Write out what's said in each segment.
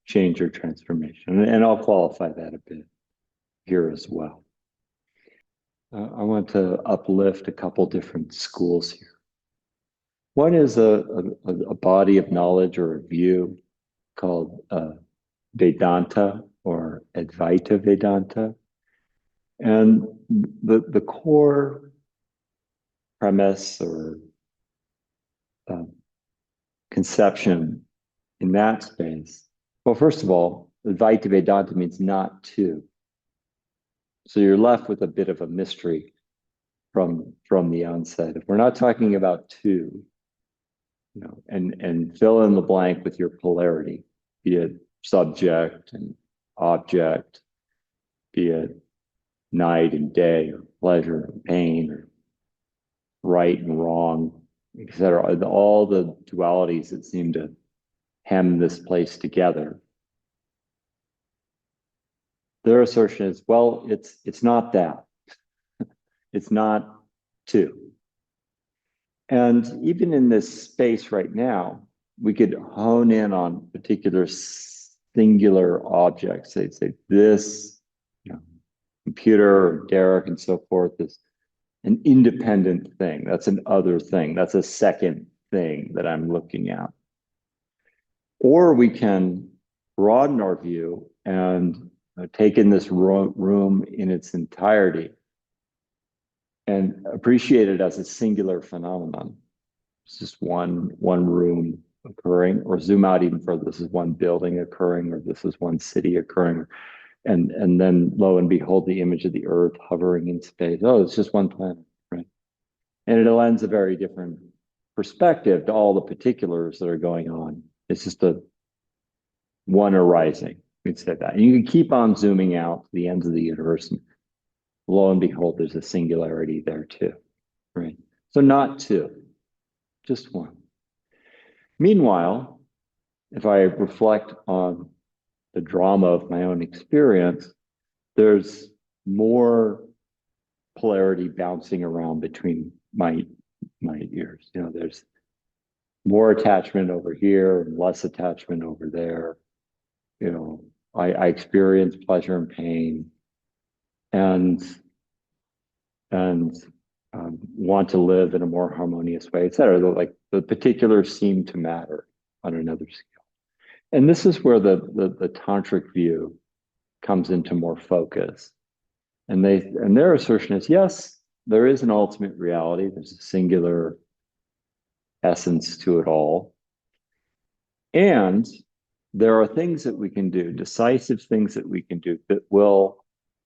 change or transformation. And I'll qualify that a bit here as well. I want to uplift a couple different schools here. One is a body of knowledge or a view called Vedanta or Advaita Vedanta. And the core premise or conception in that space, well, first of all, Advaita Vedanta means not two. So you're left with a bit of a mystery from the onset. If we're not talking about two, and fill in the blank with your polarity, be it subject and object, be it night and day, or pleasure and pain, or right and wrong, etc. All the dualities that seem to hem this place together. Their assertion is, well, it's not that. It's not two. And even in this space right now, we could hone in on particular singular objects. They'd say this, computer, or Derek, and so forth is an independent thing. That's an other thing. That's a second thing that I'm looking at. Or we can broaden our view and take in this room in its entirety and appreciate it as a singular phenomenon. It's just one room occurring, or zoom out even further. This is one building occurring, or this is one city occurring. And then lo and behold, the image of the earth hovering in space. Oh, it's just one planet, right? And it lends a very different perspective to all the particulars that are going on. It's just one arising. We'd say that. And you can keep on zooming out to the ends of the universe, and lo and behold, there's a singularity there too, right? So not two, just one. Meanwhile, if I reflect on the drama of my own experience, there's more polarity bouncing around between my ears. There's more attachment over here and less attachment over there. I experience pleasure and pain, and want to live in a more harmonious way, et cetera. Like the particulars seem to matter on another scale. And this is where the tantric view comes into more focus. And their assertion is, yes, there is an ultimate reality. There's a singular essence to it all. And there are things that we can do, decisive things that we can do that will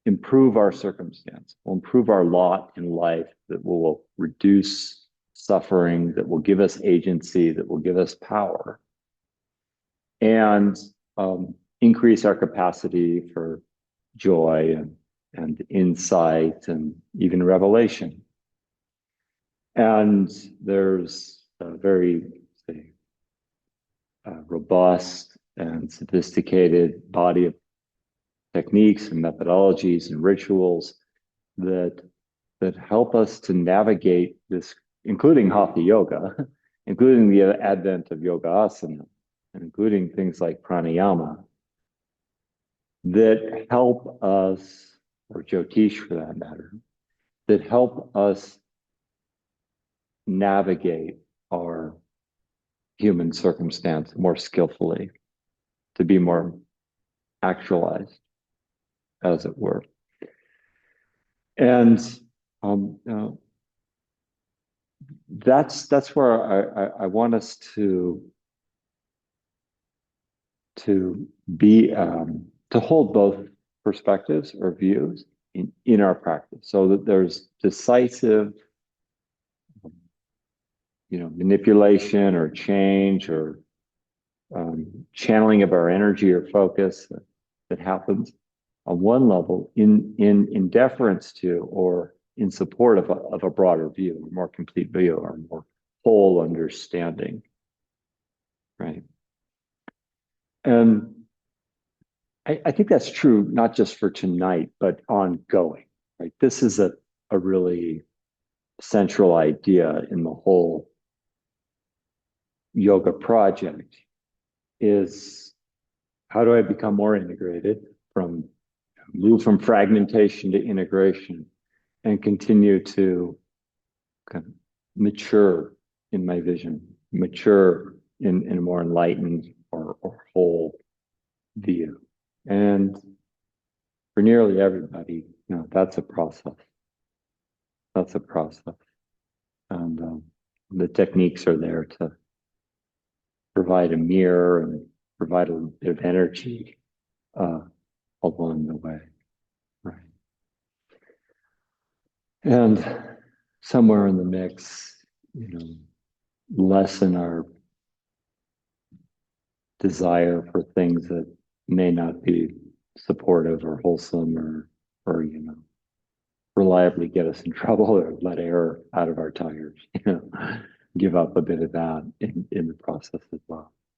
improve our circumstance, will improve our lot in life, that will reduce suffering, that will give us agency, that will give us power, and increase our capacity for joy and insight and even revelation. And there's a very robust and sophisticated body of techniques and methodologies and rituals that help us to navigate this, including hatha yoga, including the advent of yoga asana, and including things like pranayama, that help us, or jyotish for that matter, that help us navigate our human circumstance more skillfully, to be more actualized, as it were. And that's where I want us to be to hold both perspectives or views in our practice, so that there's decisive manipulation or change or channeling of our energy or focus that happens on one level in deference to or in support of a broader view, a more complete view, or a more whole understanding, right? And I think that's true not just for tonight, but ongoing, right? This is a really central idea in the whole yoga project, is how do I become more integrated from move from fragmentation to integration and continue to kind of mature in my vision, mature in a more enlightened or whole view. And for nearly everybody, that's a process. That's a process. And the techniques are there to provide a mirror and provide a bit of energy along the way. Right. And somewhere in the mix, lessen our desire for things that may not be supportive or wholesome or reliably get us in trouble or let air out of our tires, give up a bit of that in the process as well.